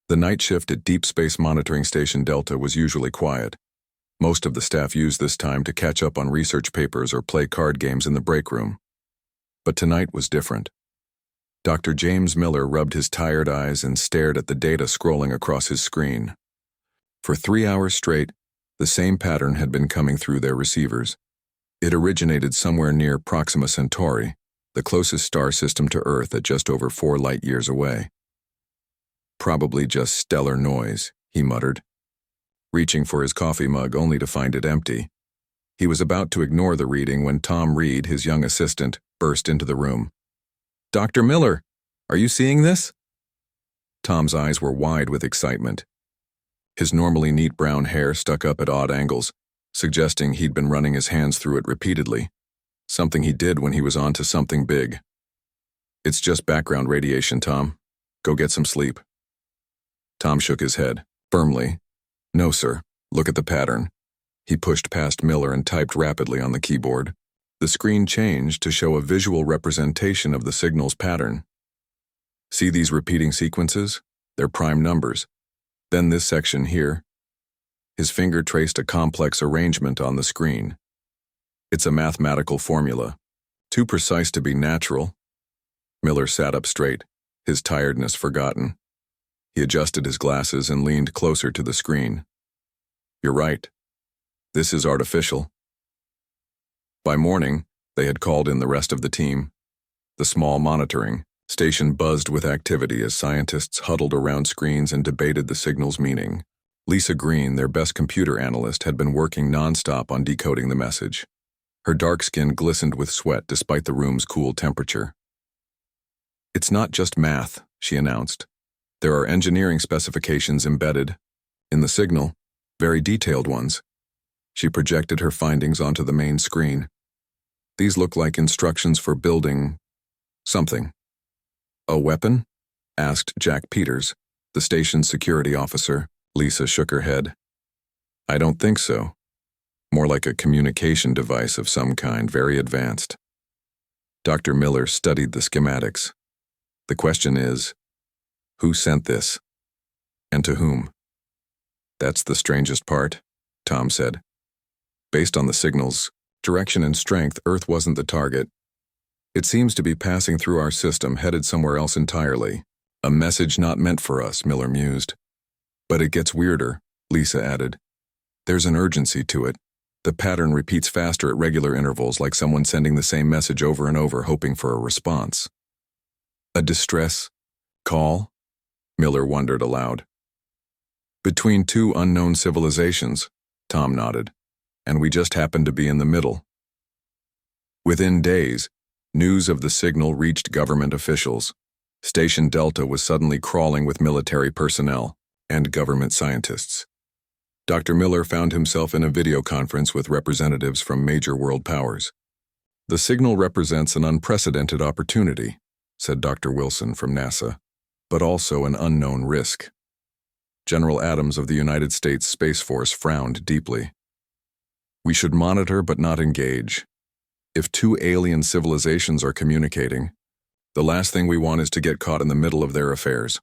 The night shift at Deep Space Monitoring Station Delta was usually quiet. Most of the staff used this time to catch up on research papers or play card games in the break room. But tonight was different. Dr. James Miller rubbed his tired eyes and stared at the data scrolling across his screen. For 3 hours straight, the same pattern had been coming through their receivers. It originated somewhere near Proxima Centauri, the closest star system to Earth at just over 4 light-years away. Probably just stellar noise, he muttered, reaching for his coffee mug only to find it empty. He was about to ignore the reading when Tom Reed, his young assistant, burst into the room. "Dr. Miller, are you seeing this?" Tom's eyes were wide with excitement. His normally neat brown hair stuck up at odd angles, suggesting he'd been running his hands through it repeatedly, something he did when he was on to something big. "It's just background radiation, Tom. Go get some sleep." Tom shook his head, firmly. "No, sir. Look at the pattern." He pushed past Miller and typed rapidly on the keyboard. The screen changed to show a visual representation of the signal's pattern. "See these repeating sequences? They're prime numbers. Then this section here." His finger traced a complex arrangement on the screen. "It's a mathematical formula. Too precise to be natural." Miller sat up straight, his tiredness forgotten. He adjusted his glasses and leaned closer to the screen. "You're right. This is artificial." By morning, they had called in the rest of the team. The small monitoring station buzzed with activity as scientists huddled around screens and debated the signal's meaning. Lisa Green, their best computer analyst, had been working nonstop on decoding the message. Her dark skin glistened with sweat despite the room's cool temperature. "It's not just math," she announced. "There are engineering specifications embedded in the signal, very detailed ones." She projected her findings onto the main screen. "These look like instructions for building something." "A weapon?" asked Jack Peters, the station's security officer. Lisa shook her head. "I don't think so. More like a communication device of some kind, very advanced." Dr. Miller studied the schematics. "The question is, who sent this? And to whom?" "That's the strangest part," Tom said. "Based on the signals, direction and strength, Earth wasn't the target. It seems to be passing through our system, headed somewhere else entirely. A message not meant for us," Miller mused. "But it gets weirder," Lisa added. "There's an urgency to it. The pattern repeats faster at regular intervals, like someone sending the same message over and over, hoping for a response." "A distress call?" Miller wondered aloud. "Between two unknown civilizations," Tom nodded. "And we just happened to be in the middle." Within days, news of the signal reached government officials. Station Delta was suddenly crawling with military personnel and government scientists. Dr. Miller found himself in a video conference with representatives from major world powers. "The signal represents an unprecedented opportunity," said Dr. Wilson from NASA, "but also an unknown risk." General Adams of the United States Space Force frowned deeply. "We should monitor but not engage. If two alien civilizations are communicating, the last thing we want is to get caught in the middle of their affairs."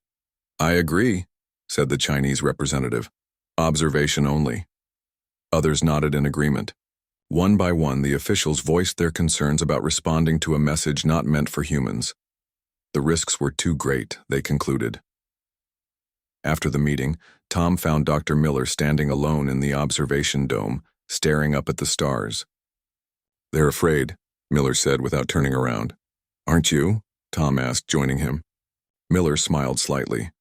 "I agree," said the Chinese representative. "Observation only." Others nodded in agreement. One by one, the officials voiced their concerns about responding to a message not meant for humans. The risks were too great, they concluded. After the meeting, Tom found Dr. Miller standing alone in the observation dome, staring up at the stars. "They're afraid," Miller said without turning around. "Aren't you?" Tom asked, joining him. Miller smiled slightly.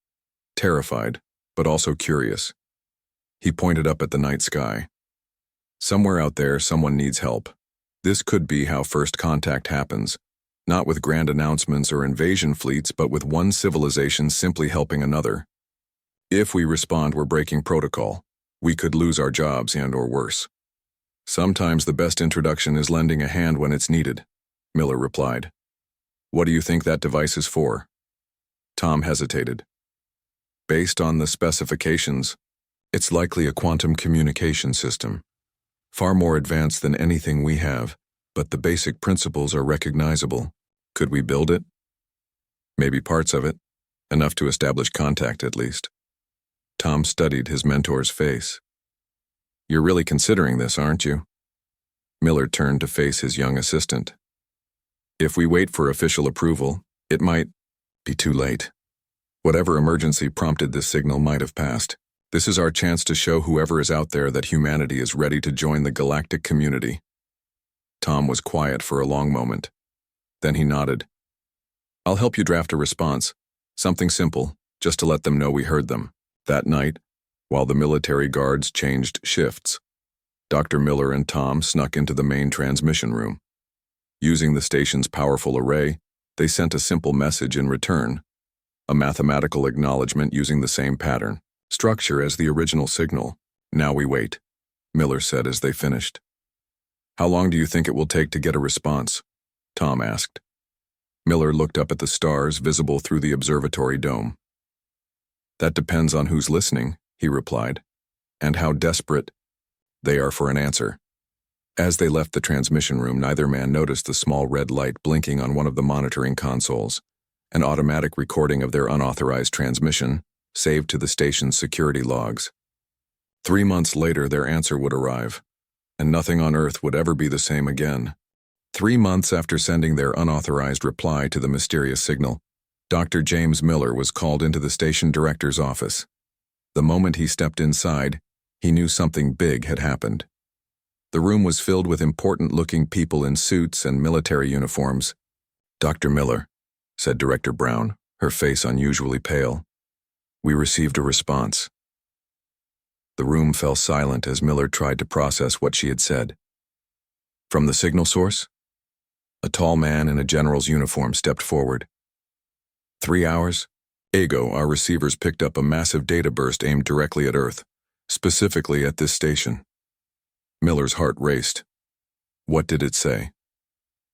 Terrified, but also curious. He pointed up at the night sky. "Somewhere out there, someone needs help. This could be how first contact happens, not with grand announcements or invasion fleets, but with one civilization simply helping another. If we respond, we're breaking protocol. We could lose our jobs and/or worse. Sometimes the best introduction is lending a hand when it's needed," Miller replied. "What do you think that device is for?" Tom hesitated. "Based on the specifications, it's likely a quantum communication system. Far more advanced than anything we have, but the basic principles are recognizable. Could we build it?" "Maybe parts of it. Enough to establish contact, at least." Tom studied his mentor's face. You're really considering this, aren't you? Miller turned to face his young assistant. If we wait for official approval, it might be too late. Whatever emergency prompted this signal might have passed. This is our chance to show whoever is out there that humanity is ready to join the galactic community. Tom was quiet for a long moment. Then he nodded. I'll help you draft a response. Something simple, just to let them know we heard them. That night, while the military guards changed shifts, Dr. Miller and Tom snuck into the main transmission room. Using the station's powerful array, they sent a simple message in return, a mathematical acknowledgement using the same pattern, structure as the original signal. Now we wait, Miller said as they finished. How long do you think it will take to get a response? Tom asked. Miller looked up at the stars visible through the observatory dome. That depends on who's listening, he replied, and how desperate they are for an answer. As they left the transmission room, neither man noticed the small red light blinking on one of the monitoring consoles, an automatic recording of their unauthorized transmission, saved to the station's security logs. 3 months later, their answer would arrive, and nothing on Earth would ever be the same again. 3 months after sending their unauthorized reply to the mysterious signal, Dr. James Miller was called into the station director's office. The moment he stepped inside, he knew something big had happened. The room was filled with important-looking people in suits and military uniforms. Dr. Miller, said Director Brown, her face unusually pale. We received a response. The room fell silent as Miller tried to process what she had said. From the signal source? A tall man in a general's uniform stepped forward. 3 hours ago, our receivers picked up a massive data burst aimed directly at Earth, specifically at this station. Miller's heart raced. What did it say?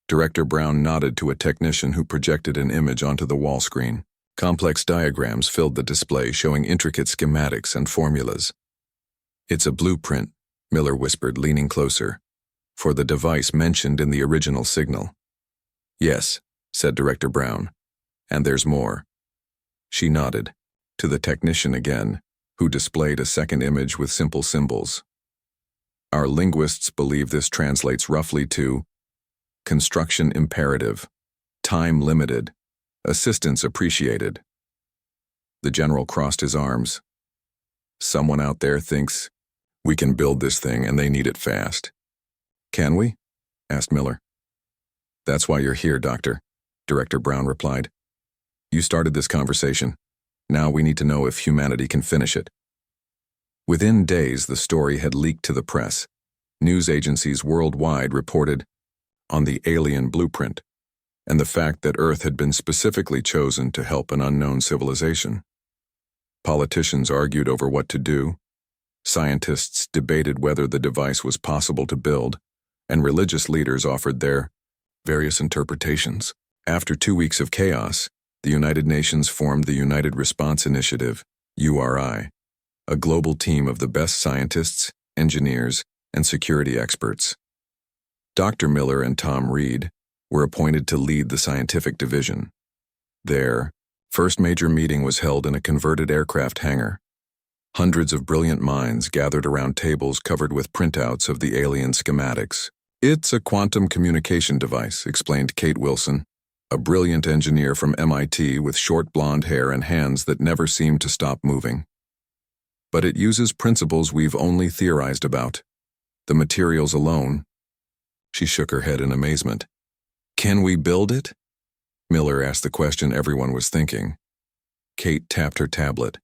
Director Brown nodded to a technician who projected an image onto the wall screen. Complex diagrams filled the display showing intricate schematics and formulas. It's a blueprint, Miller whispered, leaning closer, for the device mentioned in the original signal. Yes, said Director Brown, and there's more. She nodded, to the technician again, who displayed a second image with simple symbols. Our linguists believe this translates roughly to construction imperative, time limited, assistance appreciated. The general crossed his arms. Someone out there thinks we can build this thing and they need it fast. Can we? Asked Miller. That's why you're here, Doctor, Director Brown replied. You started this conversation. Now we need to know if humanity can finish it. Within days, the story had leaked to the press. News agencies worldwide reported on the alien blueprint and the fact that Earth had been specifically chosen to help an unknown civilization. Politicians argued over what to do. Scientists debated whether the device was possible to build, and religious leaders offered their various interpretations. After 2 weeks of chaos, the United Nations formed the United Response Initiative, URI, a global team of the best scientists, engineers, and security experts. Dr. Miller and Tom Reed were appointed to lead the scientific division. Their first major meeting was held in a converted aircraft hangar. Hundreds of brilliant minds gathered around tables covered with printouts of the alien schematics. It's a quantum communication device, explained Kate Wilson, a brilliant engineer from MIT with short blonde hair and hands that never seemed to stop moving. But it uses principles we've only theorized about. The materials alone. She shook her head in amazement. Can we build it? Miller asked the question everyone was thinking. Kate tapped her tablet,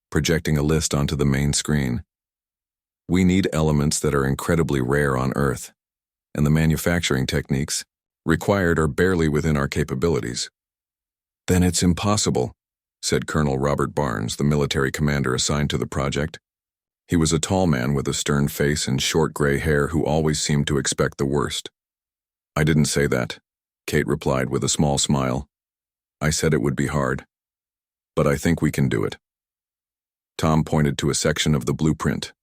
projecting a list onto the main screen. We need elements that are incredibly rare on Earth, and the manufacturing techniques required are barely within our capabilities. Then it's impossible, said Colonel Robert Barnes, the military commander assigned to the project. He was a tall man with a stern face and short gray hair who always seemed to expect the worst. I didn't say that, Kate replied with a small smile. I said it would be hard, but I think we can do it. Tom pointed to a section of the blueprint.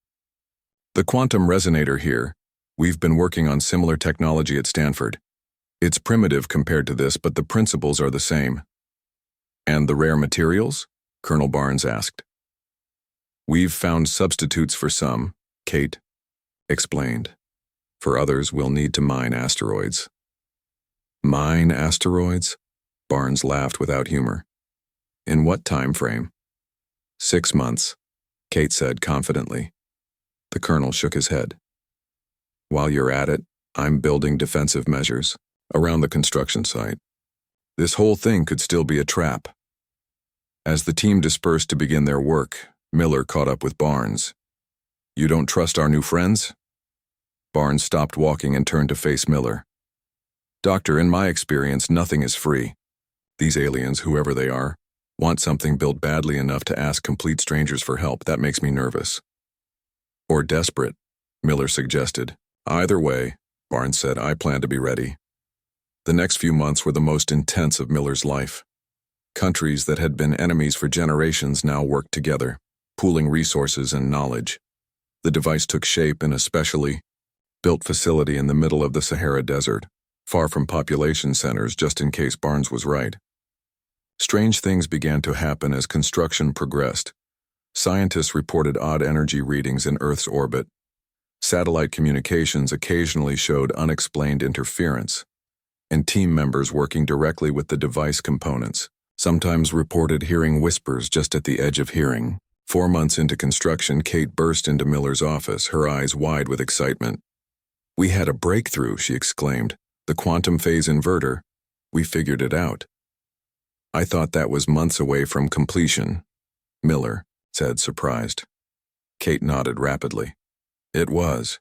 The quantum resonator here, we've been working on similar technology at Stanford. It's primitive compared to this, but the principles are the same. And the rare materials? Colonel Barnes asked. We've found substitutes for some, Kate explained. For others, we'll need to mine asteroids. Mine asteroids? Barnes laughed without humor. In what time frame? 6 months, Kate said confidently. The colonel shook his head. While you're at it, I'm building defensive measures around the construction site. This whole thing could still be a trap. As the team dispersed to begin their work, Miller caught up with Barnes. You don't trust our new friends? Barnes stopped walking and turned to face Miller. Doctor, in my experience, nothing is free. These aliens, whoever they are, want something built badly enough to ask complete strangers for help. That makes me nervous. Or desperate, Miller suggested. Either way, Barnes said, I plan to be ready. The next few months were the most intense of Miller's life. Countries that had been enemies for generations now worked together, pooling resources and knowledge. The device took shape in a specially built facility in the middle of the Sahara Desert, far from population centers, just in case Barnes was right. Strange things began to happen as construction progressed. Scientists reported odd energy readings in Earth's orbit. Satellite communications occasionally showed unexplained interference, and team members working directly with the device components sometimes reported hearing whispers just at the edge of hearing. 4 months into construction, Kate burst into Miller's office, her eyes wide with excitement. We had a breakthrough, she exclaimed. The quantum phase inverter. We figured it out. I thought that was months away from completion, Miller said, surprised. Kate nodded rapidly. It was.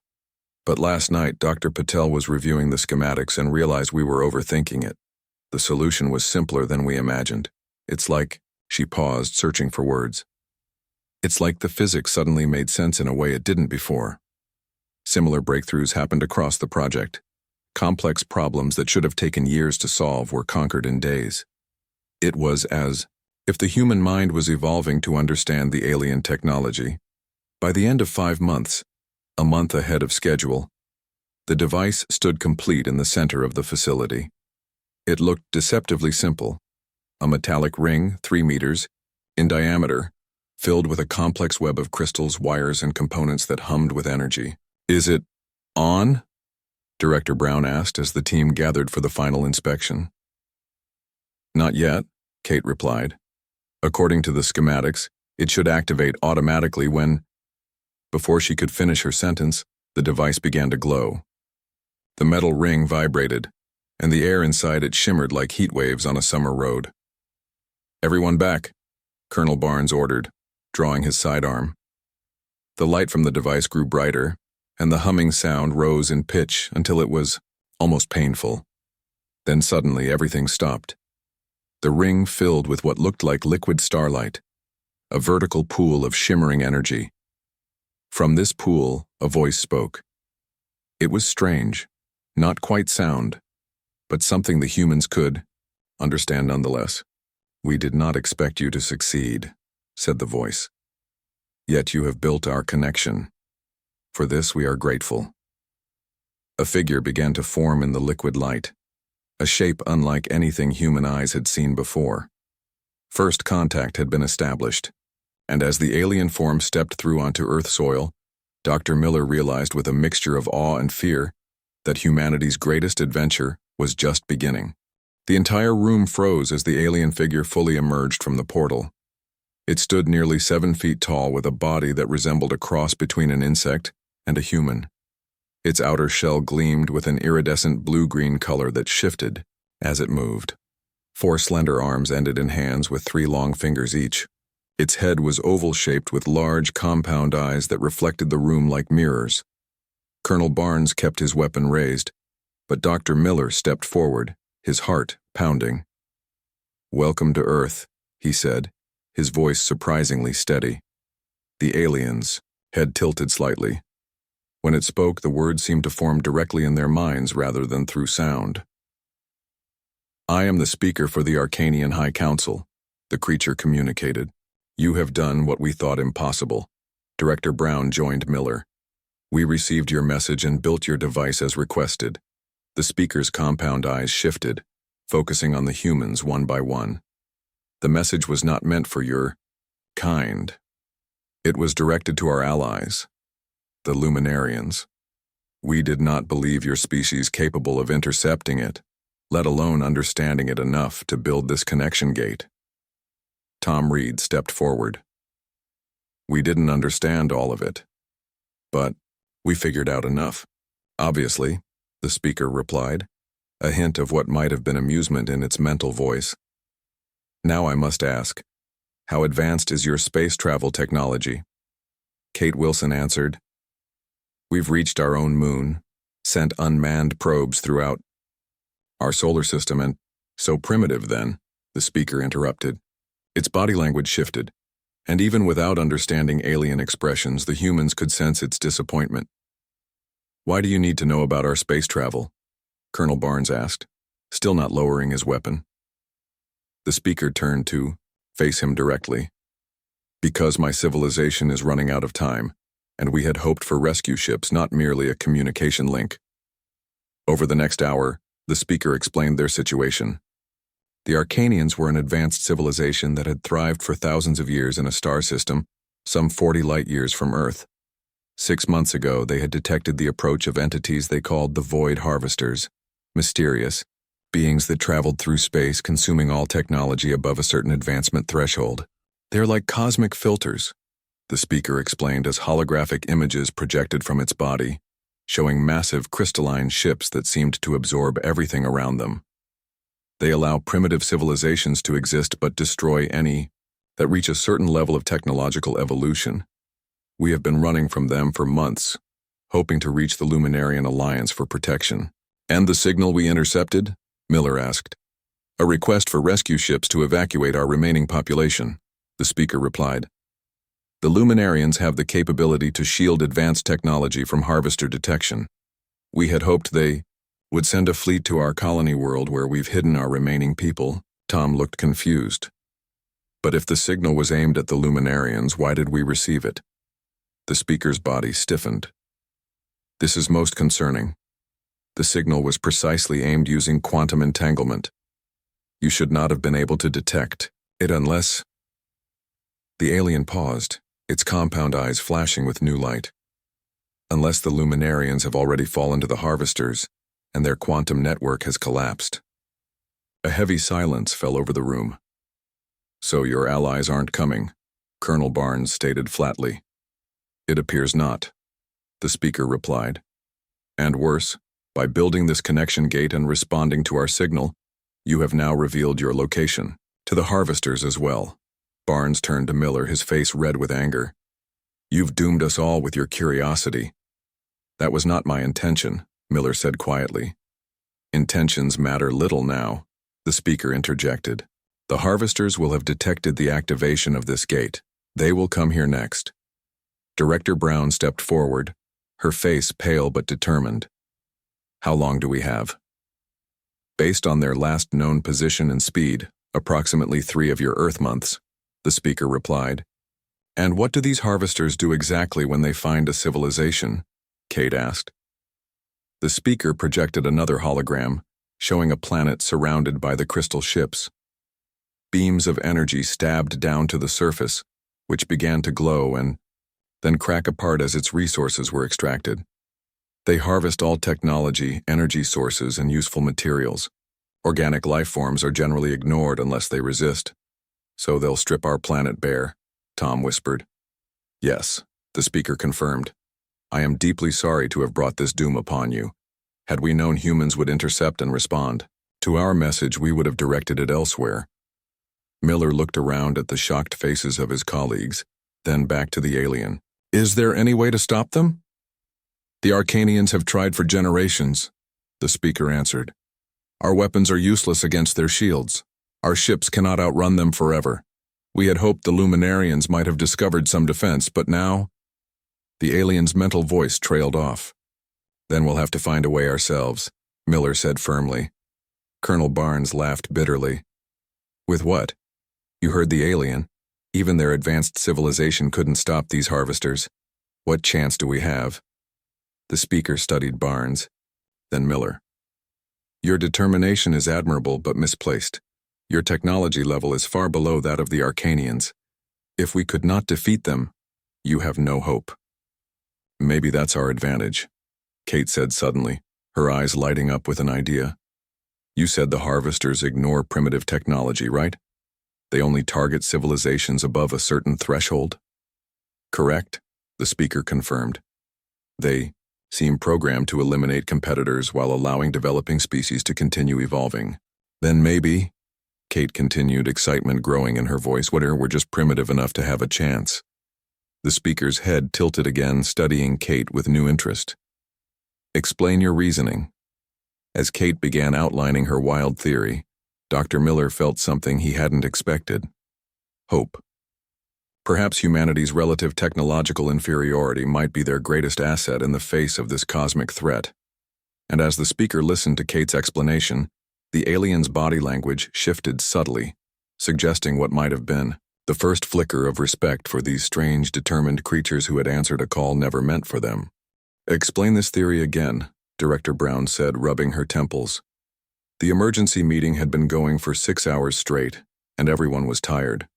But last night, Dr. Patel was reviewing the schematics and realized we were overthinking it. The solution was simpler than we imagined. It's like, she paused, searching for words. It's like the physics suddenly made sense in a way it didn't before. Similar breakthroughs happened across the project. Complex problems that should have taken years to solve were conquered in days. It was as if the human mind was evolving to understand the alien technology. By the end of 5 months, a month ahead of schedule, the device stood complete in the center of the facility. It looked deceptively simple. A metallic ring, 3 meters, in diameter, filled with a complex web of crystals, wires, and components that hummed with energy. Is it on? Director Brown asked as the team gathered for the final inspection. Not yet, Kate replied. According to the schematics, it should activate automatically when... Before she could finish her sentence, the device began to glow. The metal ring vibrated, and the air inside it shimmered like heat waves on a summer road. Everyone back, Colonel Barnes ordered, drawing his sidearm. The light from the device grew brighter, and the humming sound rose in pitch until it was almost painful. Then suddenly everything stopped. The ring filled with what looked like liquid starlight, a vertical pool of shimmering energy. From this pool, a voice spoke. It was strange, not quite sound, but something the humans could understand nonetheless. We did not expect you to succeed, said the voice. Yet you have built our connection. For this we are grateful. A figure began to form in the liquid light, a shape unlike anything human eyes had seen before. First contact had been established, and as the alien form stepped through onto Earth soil, Dr. Miller realized with a mixture of awe and fear that humanity's greatest adventure was just beginning. The entire room froze as the alien figure fully emerged from the portal. It stood nearly 7 feet tall with a body that resembled a cross between an insect and a human. Its outer shell gleamed with an iridescent blue-green color that shifted as it moved. 4 slender arms ended in hands with 3 long fingers each. Its head was oval-shaped with large, compound eyes that reflected the room like mirrors. Colonel Barnes kept his weapon raised, but Dr. Miller stepped forward, his heart pounding. Welcome to Earth, he said, his voice surprisingly steady. The aliens, head tilted slightly. When it spoke, the words seemed to form directly in their minds rather than through sound. I am the speaker for the Arcanian High Council, the creature communicated. You have done what we thought impossible. Director Brown joined Miller. We received your message and built your device as requested. The speaker's compound eyes shifted, focusing on the humans one by one. The message was not meant for your kind. It was directed to our allies, the Luminarians. We did not believe your species capable of intercepting it, let alone understanding it enough to build this connection gate. Tom Reed stepped forward. We didn't understand all of it, but we figured out enough. Obviously, the speaker replied, a hint of what might have been amusement in its mental voice. Now I must ask, how advanced is your space travel technology? Kate Wilson answered, We've reached our own moon, sent unmanned probes throughout our solar system, and so primitive then, the speaker interrupted. Its body language shifted, and even without understanding alien expressions, the humans could sense its disappointment. Why do you need to know about our space travel? Colonel Barnes asked, still not lowering his weapon. The speaker turned to face him directly. Because my civilization is running out of time, and we had hoped for rescue ships, not merely a communication link. Over the next hour, the speaker explained their situation. The Arcanians were an advanced civilization that had thrived for thousands of years in a star system, some 40 light-years from Earth. 6 months ago, they had detected the approach of entities they called the Void Harvesters, mysterious beings that traveled through space, consuming all technology above a certain advancement threshold. They're like cosmic filters, the speaker explained as holographic images projected from its body, showing massive crystalline ships that seemed to absorb everything around them. They allow primitive civilizations to exist but destroy any that reach a certain level of technological evolution. We have been running from them for months, hoping to reach the Luminarian Alliance for protection. And the signal we intercepted? Miller asked. A request for rescue ships to evacuate our remaining population, the speaker replied. The Luminarians have the capability to shield advanced technology from harvester detection. We had hoped they would send a fleet to our colony world where we've hidden our remaining people. Tom looked confused. But if the signal was aimed at the Luminarians, why did we receive it? The speaker's body stiffened. This is most concerning. The signal was precisely aimed using quantum entanglement. You should not have been able to detect it unless... The alien paused, its compound eyes flashing with new light. Unless the Luminarians have already fallen to the harvesters, and their quantum network has collapsed. A heavy silence fell over the room. So your allies aren't coming, Colonel Barnes stated flatly. It appears not, the speaker replied. And worse, by building this connection gate and responding to our signal, you have now revealed your location, to the harvesters as well. Barnes turned to Miller, his face red with anger. You've doomed us all with your curiosity. That was not my intention, Miller said quietly. Intentions matter little now, the speaker interjected. The harvesters will have detected the activation of this gate. They will come here next. Director Brown stepped forward, her face pale but determined. How long do we have? Based on their last known position and speed, approximately 3 of your Earth months, the speaker replied. And what do these harvesters do exactly when they find a civilization? Kate asked. The speaker projected another hologram, showing a planet surrounded by the crystal ships. Beams of energy stabbed down to the surface, which began to glow and then crack apart as its resources were extracted. They harvest all technology, energy sources, and useful materials. Organic life forms are generally ignored unless they resist. So they'll strip our planet bare, Tom whispered. Yes, the speaker confirmed. I am deeply sorry to have brought this doom upon you. Had we known humans would intercept and respond to our message, we would have directed it elsewhere. Miller looked around at the shocked faces of his colleagues, then back to the alien. Is there any way to stop them? The Arcanians have tried for generations, the speaker answered. Our weapons are useless against their shields. Our ships cannot outrun them forever. We had hoped the Luminarians might have discovered some defense, but now... The alien's mental voice trailed off. Then we'll have to find a way ourselves, Miller said firmly. Colonel Barnes laughed bitterly. With what? You heard the alien. Even their advanced civilization couldn't stop these harvesters. What chance do we have? The speaker studied Barnes, then Miller. Your determination is admirable but misplaced. Your technology level is far below that of the Arcanians. If we could not defeat them, You have no hope. Maybe that's our advantage, Kate said suddenly, her eyes lighting up with an idea. You said the harvesters ignore primitive technology, right? They only target civilizations above a certain threshold? Correct, the speaker confirmed. They seem programmed to eliminate competitors while allowing developing species to continue evolving. Then maybe, Kate continued, excitement growing in her voice, whatever, we're just primitive enough to have a chance. The speaker's head tilted again, studying Kate with new interest. Explain your reasoning. As Kate began outlining her wild theory, Dr. Miller felt something he hadn't expected. Hope. Perhaps humanity's relative technological inferiority might be their greatest asset in the face of this cosmic threat. And as the speaker listened to Kate's explanation, the alien's body language shifted subtly, suggesting what might have been the first flicker of respect for these strange, determined creatures who had answered a call never meant for them. Explain this theory again, Director Brown said, rubbing her temples. The emergency meeting had been going for 6 hours straight, and everyone was tired.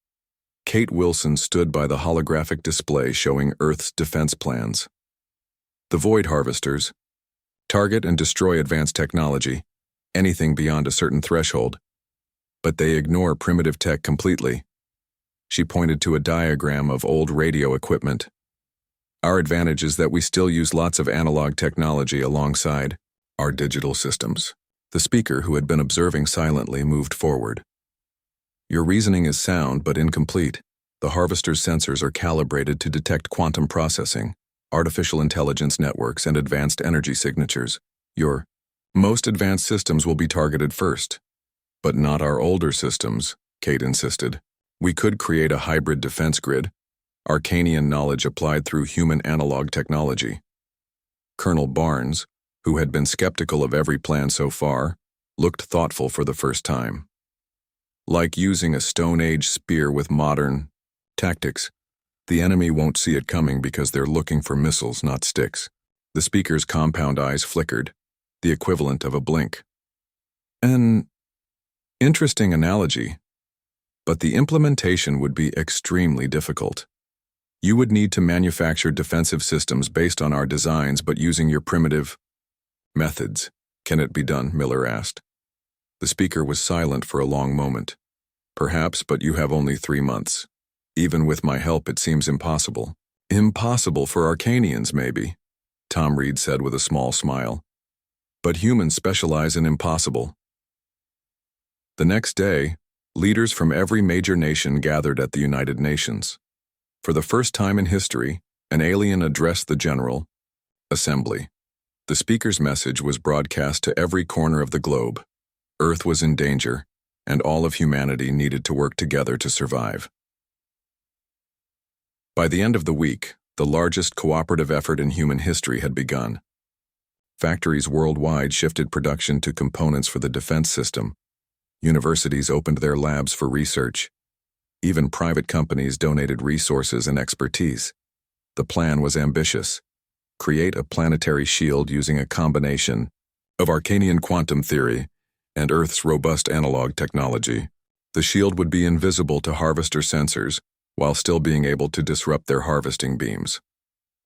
Kate Wilson stood by the holographic display showing Earth's defense plans. The Void Harvesters target and destroy advanced technology, anything beyond a certain threshold, but they ignore primitive tech completely. She pointed to a diagram of old radio equipment. Our advantage is that we still use lots of analog technology alongside our digital systems. The speaker, who had been observing silently, moved forward. Your reasoning is sound but incomplete. The harvester's sensors are calibrated to detect quantum processing, artificial intelligence networks, and advanced energy signatures. Your most advanced systems will be targeted first. But not our older systems, Kate insisted. We could create a hybrid defense grid, Arcanian knowledge applied through human analog technology. Colonel Barnes, who had been skeptical of every plan so far, looked thoughtful for the first time. Like using a Stone Age spear with modern tactics, the enemy won't see it coming because they're looking for missiles, not sticks. The speaker's compound eyes flickered, the equivalent of a blink. An interesting analogy, but the implementation would be extremely difficult. You would need to manufacture defensive systems based on our designs but using your primitive methods. Can it be done? Miller asked. The speaker was silent for a long moment. Perhaps, but you have only 3 months. Even with my help, it seems impossible. Impossible for Arcanians, maybe, Tom Reed said with a small smile. But humans specialize in impossible. The next day, leaders from every major nation gathered at the United Nations. For the first time in history, an alien addressed the General Assembly. The speaker's message was broadcast to every corner of the globe. Earth was in danger, and all of humanity needed to work together to survive. By the end of the week, the largest cooperative effort in human history had begun. Factories worldwide shifted production to components for the defense system. Universities opened their labs for research. Even private companies donated resources and expertise. The plan was ambitious. Create a planetary shield using a combination of Arcanian quantum theory and Earth's robust analog technology. The shield would be invisible to harvester sensors while still being able to disrupt their harvesting beams.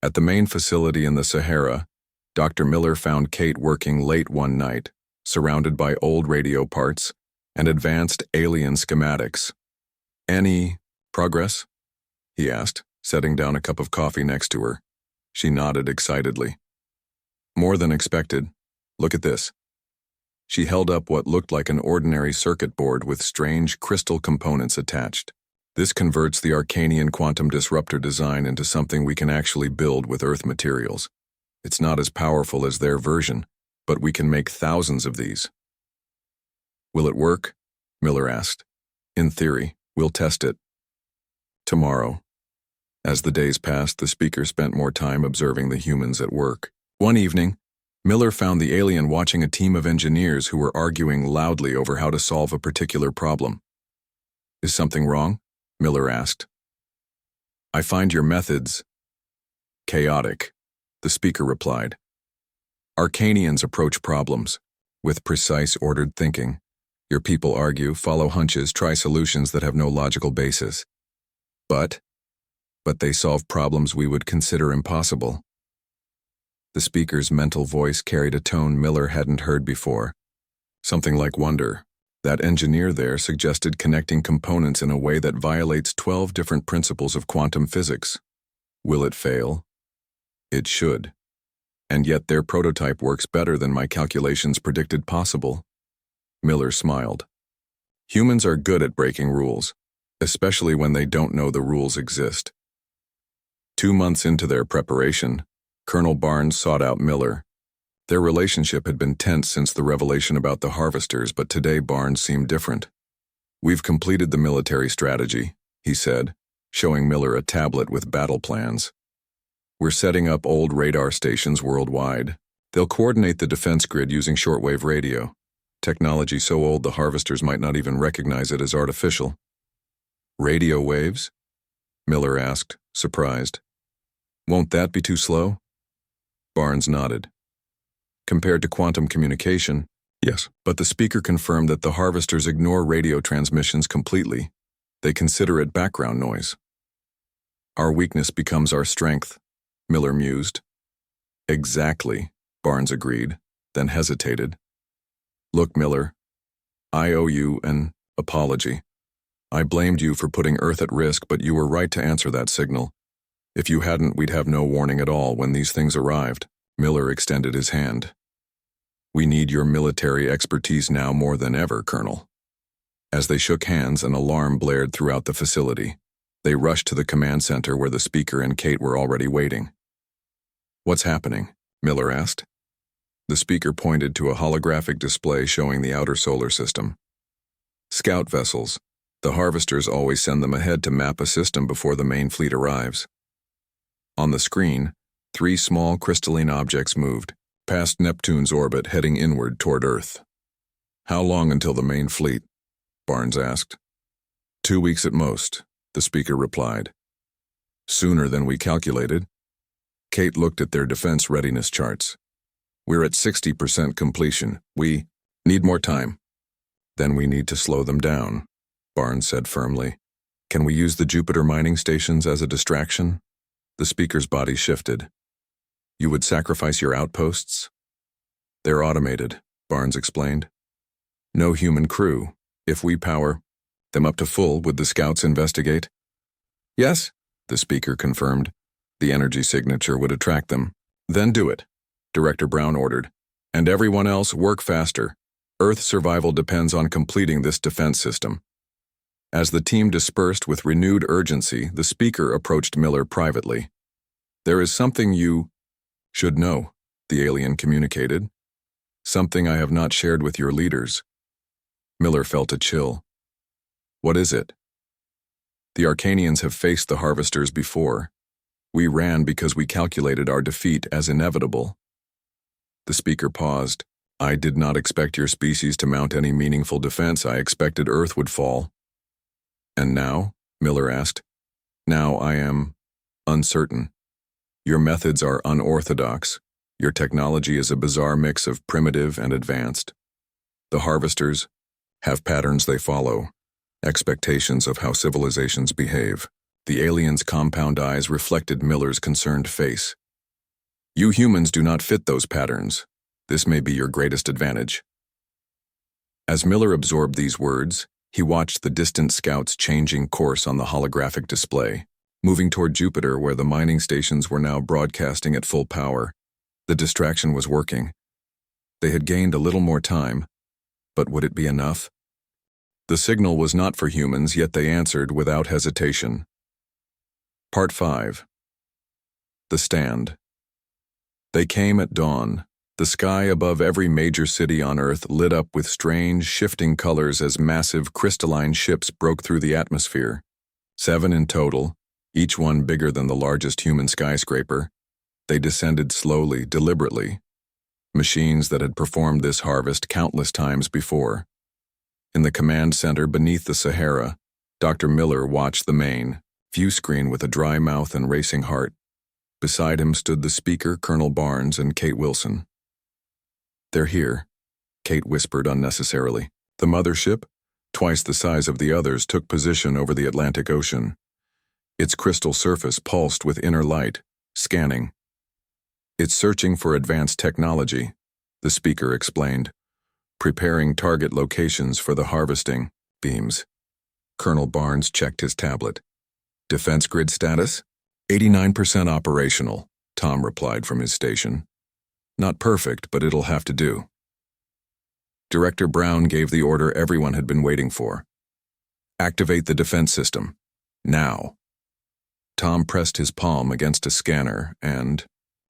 At the main facility in the Sahara, Dr. Miller found Kate working late one night, surrounded by old radio parts and advanced alien schematics. Any progress? He asked, setting down a cup of coffee next to her. She nodded excitedly. More than expected. Look at this. She held up what looked like an ordinary circuit board with strange crystal components attached. This converts the Arcanian quantum disruptor design into something we can actually build with Earth materials. It's not as powerful as their version, but we can make thousands of these. Will it work? Miller asked. In theory, we'll test it tomorrow. As the days passed, the speaker spent more time observing the humans at work. One evening, Miller found the alien watching a team of engineers who were arguing loudly over how to solve a particular problem. Is something wrong? Miller asked. I find your methods chaotic, the speaker replied. Arcanians approach problems with precise, ordered thinking. Your people argue, follow hunches, try solutions that have no logical basis. But but they solve problems we would consider impossible. The speaker's mental voice carried a tone Miller hadn't heard before. Something like wonder. That engineer there suggested connecting components in a way that violates 12 different principles of quantum physics. Will it fail? It should. And yet their prototype works better than my calculations predicted possible. Miller smiled. Humans are good at breaking rules, especially when they don't know the rules exist. 2 months into their preparation, Colonel Barnes sought out Miller. Their relationship had been tense since the revelation about the harvesters, but today Barnes seemed different. We've completed the military strategy, he said, showing Miller a tablet with battle plans. We're setting up old radar stations worldwide. They'll coordinate the defense grid using shortwave radio. Technology so old the harvesters might not even recognize it as artificial. Radio waves? Miller asked, surprised. Won't that be too slow? Barnes nodded. Compared to quantum communication, yes, but the speaker confirmed that the harvesters ignore radio transmissions completely. They consider it background noise. Our weakness becomes our strength, Miller mused. Exactly, Barnes agreed, then hesitated. Look, Miller, I owe you an apology. I blamed you for putting Earth at risk, but you were right to answer that signal. If you hadn't, we'd have no warning at all when these things arrived. Miller extended his hand. We need your military expertise now more than ever, Colonel. As they shook hands, an alarm blared throughout the facility. They rushed to the command center where the speaker and Kate were already waiting. What's happening? Miller asked. The speaker pointed to a holographic display showing the outer solar system. Scout vessels. The harvesters always send them ahead to map a system before the main fleet arrives. On the screen, 3 small crystalline objects moved, past Neptune's orbit heading inward toward Earth. How long until the main fleet? Barnes asked. 2 weeks at most, the speaker replied. Sooner than we calculated. Kate looked at their defense readiness charts. We're at 60% completion. We need more time. Then we need to slow them down, Barnes said firmly. Can we use the Jupiter mining stations as a distraction? The speaker's body shifted. You would sacrifice your outposts? They're automated, Barnes explained. No human crew. If we power them up to full, would the scouts investigate? Yes, the speaker confirmed. The energy signature would attract them. Then do it, Director Brown ordered. And everyone else, work faster. Earth's survival depends on completing this defense system. As the team dispersed with renewed urgency, the speaker approached Miller privately. There is something you should know, the alien communicated. Something I have not shared with your leaders. Miller felt a chill. What is it? The Arcanians have faced the harvesters before. We ran because we calculated our defeat as inevitable. The speaker paused. I did not expect your species to mount any meaningful defense. I expected Earth would fall. And now? Miller asked. Now I am uncertain. Your methods are unorthodox. Your technology is a bizarre mix of primitive and advanced. The harvesters have patterns they follow, expectations of how civilizations behave. The alien's compound eyes reflected Miller's concerned face. You humans do not fit those patterns. This may be your greatest advantage. As Miller absorbed these words, he watched the distant scouts changing course on the holographic display, moving toward Jupiter where the mining stations were now broadcasting at full power. The distraction was working. They had gained a little more time, but would it be enough? The signal was not for humans, yet they answered without hesitation. Part 5. The Stand. They came at dawn. The sky above every major city on Earth lit up with strange, shifting colors as massive crystalline ships broke through the atmosphere. 7 in total, each one bigger than the largest human skyscraper. They descended slowly, deliberately. Machines that had performed this harvest countless times before. In the command center beneath the Sahara, Dr. Miller watched the main view screen with a dry mouth and racing heart. Beside him stood the speaker, Colonel Barnes, and Kate Wilson. They're here, Kate whispered unnecessarily. The mothership, twice the size of the others, took position over the Atlantic Ocean. Its crystal surface pulsed with inner light, scanning. It's searching for advanced technology, the speaker explained, preparing target locations for the harvesting beams. Colonel Barnes checked his tablet. Defense grid status? 89% operational, Tom replied from his station. Not perfect, but it'll have to do. Director Brown gave the order everyone had been waiting for. Activate the defense system. Now. Tom pressed his palm against a scanner and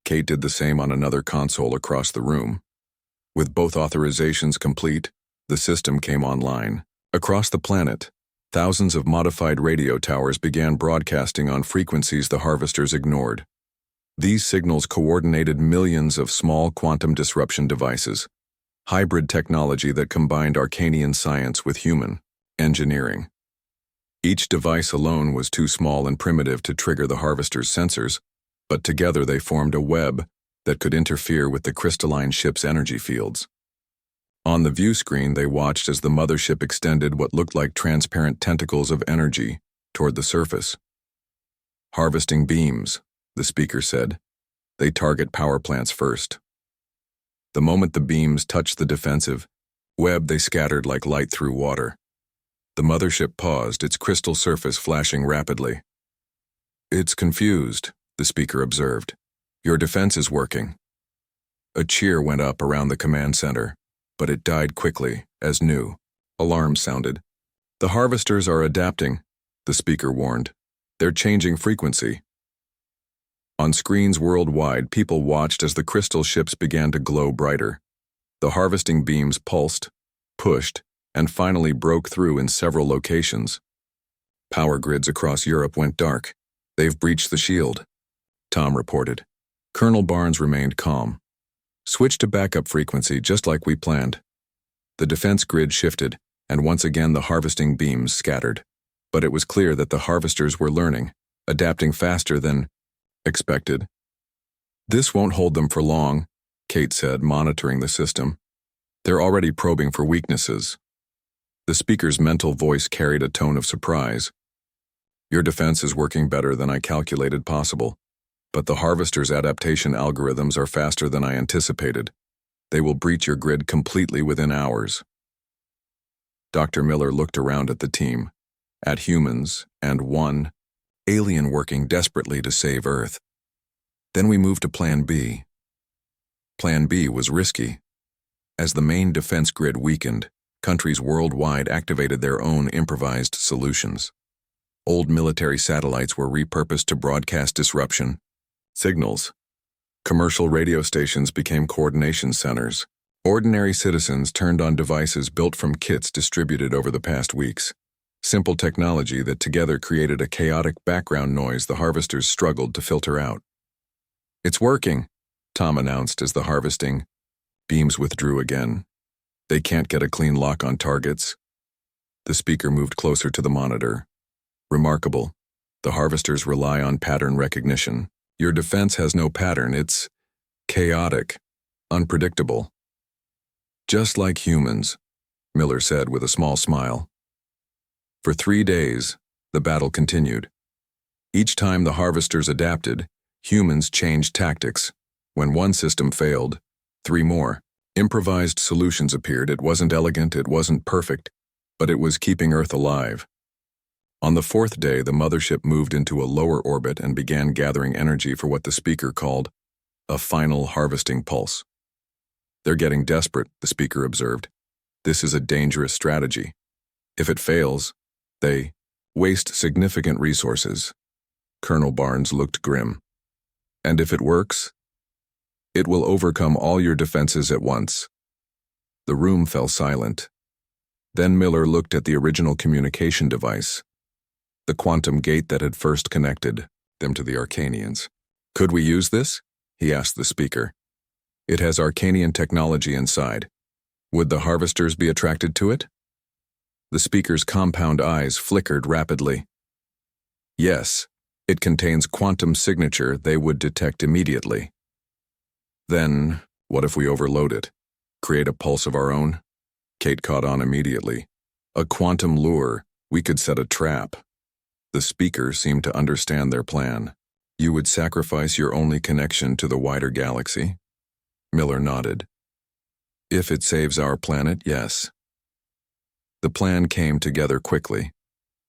Kate did the same on another console across the room. With both authorizations complete, the system came online. Across the planet, thousands of modified radio towers began broadcasting on frequencies the harvesters ignored. These signals coordinated millions of small quantum disruption devices, hybrid technology that combined Arcanian science with human engineering. Each device alone was too small and primitive to trigger the harvester's sensors, but together they formed a web that could interfere with the crystalline ship's energy fields. On the view screen, they watched as the mothership extended what looked like transparent tentacles of energy toward the surface. Harvesting beams, the speaker said. They target power plants first. The moment the beams touched the defensive web, they scattered like light through water. The mothership paused, its crystal surface flashing rapidly. It's confused, the speaker observed. Your defense is working. A cheer went up around the command center, but it died quickly, as new alarms sounded. The harvesters are adapting, the speaker warned. They're changing frequency. On screens worldwide, people watched as the crystal ships began to glow brighter. The harvesting beams pulsed, pushed, and finally broke through in several locations. Power grids across Europe went dark. They've breached the shield, Tom reported. Colonel Barnes remained calm. Switch to backup frequency just like we planned. The defense grid shifted, and once again the harvesting beams scattered. But it was clear that the harvesters were learning, adapting faster than expected. This won't hold them for long, Kate said, monitoring the system. They're already probing for weaknesses. The speaker's mental voice carried a tone of surprise. Your defense is working better than I calculated possible, but the harvester's adaptation algorithms are faster than I anticipated. They will breach your grid completely within hours. Dr. Miller looked around at the team, at humans, and one alien working desperately to save Earth. Then we moved to Plan B. Plan B was risky. As the main defense grid weakened, countries worldwide activated their own improvised solutions. Old military satellites were repurposed to broadcast disruption signals. Commercial radio stations became coordination centers. Ordinary citizens turned on devices built from kits distributed over the past weeks. Simple technology that together created a chaotic background noise the harvesters struggled to filter out. It's working, Tom announced as the harvesting beams withdrew again. They can't get a clean lock on targets. The speaker moved closer to the monitor. Remarkable. The harvesters rely on pattern recognition. Your defense has no pattern. It's chaotic, unpredictable. Just like humans, Miller said with a small smile. For 3 days, the battle continued. Each time the harvesters adapted, humans changed tactics. When one system failed, 3 more. Improvised solutions appeared. It wasn't elegant, it wasn't perfect, but it was keeping Earth alive. On the 4th day, the mothership moved into a lower orbit and began gathering energy for what the speaker called a final harvesting pulse. They're getting desperate, the speaker observed. This is a dangerous strategy. If it fails, they waste significant resources. Colonel Barnes looked grim. And if it works, it will overcome all your defenses at once. The room fell silent. Then Miller looked at the original communication device, the quantum gate that had first connected them to the Arcanians. Could we use this? He asked the speaker. It has Arcanian technology inside. Would the harvesters be attracted to it? The speaker's compound eyes flickered rapidly. Yes, it contains quantum signature they would detect immediately. Then, what if we overload it? Create a pulse of our own? Kate caught on immediately. A quantum lure. We could set a trap. The speaker seemed to understand their plan. You would sacrifice your only connection to the wider galaxy? Miller nodded. If it saves our planet, yes. The plan came together quickly.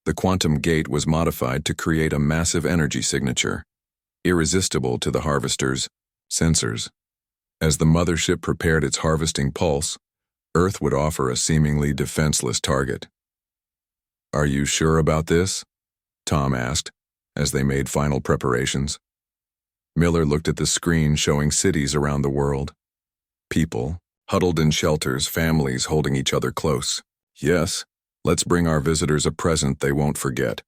The quantum gate was modified to create a massive energy signature, irresistible to the harvester's sensors. As the mothership prepared its harvesting pulse, Earth would offer a seemingly defenseless target. Are you sure about this? Tom asked, as they made final preparations. Miller looked at the screen showing cities around the world. People, huddled in shelters, families holding each other close. Yes, let's bring our visitors a present they won't forget.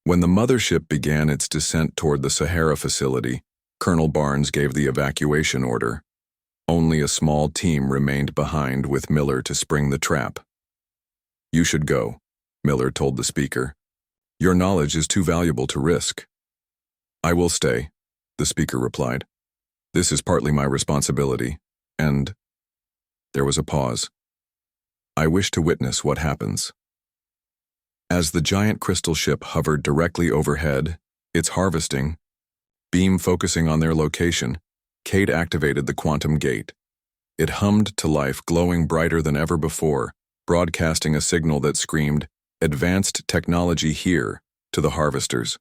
When the mothership began its descent toward the Sahara facility, Colonel Barnes gave the evacuation order. Only a small team remained behind with Miller to spring the trap. You should go, Miller told the speaker. Your knowledge is too valuable to risk. I will stay, the speaker replied. This is partly my responsibility, and... There was a pause. I wish to witness what happens. As the giant crystal ship hovered directly overhead, its harvesting, beam focusing on their location, Kate activated the quantum gate. It hummed to life, glowing brighter than ever before, broadcasting a signal that screamed, "Advanced technology here," to the harvesters.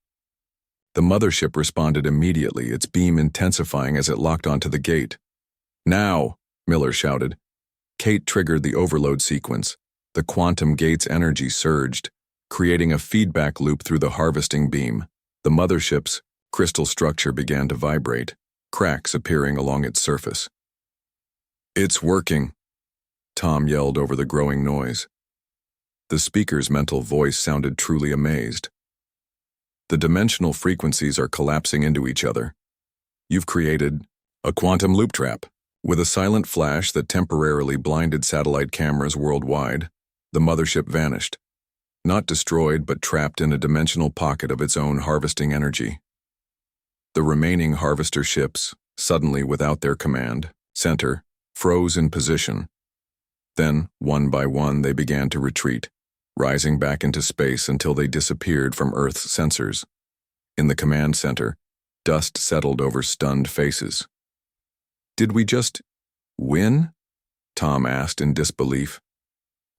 The mothership responded immediately, its beam intensifying as it locked onto the gate. Now, Miller shouted. Kate triggered the overload sequence. The quantum gate's energy surged, creating a feedback loop through the harvesting beam. The mothership's crystal structure began to vibrate, cracks appearing along its surface. It's working, Tom yelled over the growing noise. The speaker's mental voice sounded truly amazed. The dimensional frequencies are collapsing into each other. You've created a quantum loop trap. With a silent flash that temporarily blinded satellite cameras worldwide, the mothership vanished. Not destroyed, but trapped in a dimensional pocket of its own harvesting energy. The remaining harvester ships, suddenly without their command center, froze in position. Then, one by one, they began to retreat, rising back into space until they disappeared from Earth's sensors. In the command center, dust settled over stunned faces. Did we just win? Tom asked in disbelief.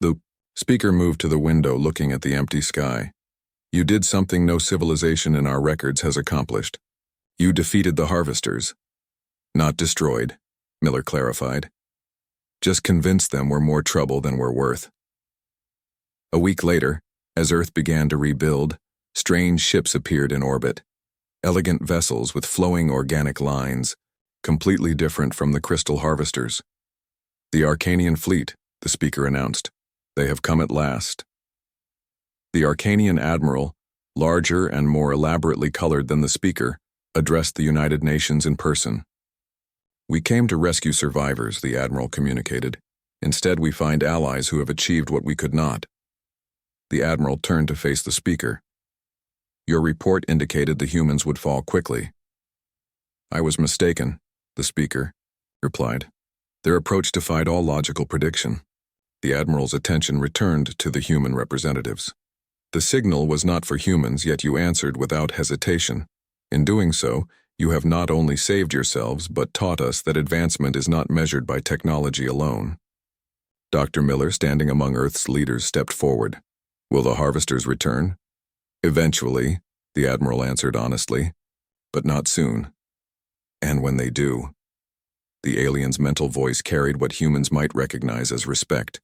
The speaker moved to the window, looking at the empty sky. You did something no civilization in our records has accomplished. You defeated the harvesters. Not destroyed, Miller clarified. Just convinced them we're more trouble than we're worth. A week later, as Earth began to rebuild, strange ships appeared in orbit. Elegant vessels with flowing organic lines, completely different from the crystal harvesters. The Arcanian fleet, the speaker announced. They have come at last. The Arcanian admiral, larger and more elaborately colored than the speaker, addressed the United Nations in person. We came to rescue survivors, the admiral communicated. Instead, we find allies who have achieved what we could not. The admiral turned to face the speaker. Your report indicated the humans would fall quickly. I was mistaken, the speaker replied. Their approach defied all logical prediction. The admiral's attention returned to the human representatives. The signal was not for humans, yet you answered without hesitation. In doing so, you have not only saved yourselves, but taught us that advancement is not measured by technology alone. Dr. Miller, standing among Earth's leaders, stepped forward. Will the harvesters return? Eventually, the admiral answered honestly, but not soon. And when they do, the alien's mental voice carried what humans might recognize as respect.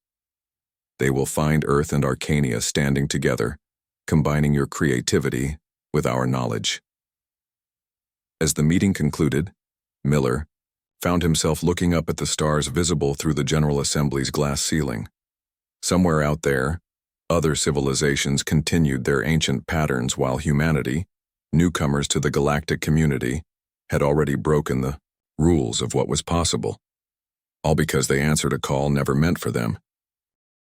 They will find Earth and Arcania standing together, combining your creativity with our knowledge. As the meeting concluded, Miller found himself looking up at the stars visible through the General Assembly's glass ceiling. Somewhere out there, other civilizations continued their ancient patterns while humanity, newcomers to the galactic community, had already broken the rules of what was possible. All because they answered a call never meant for them.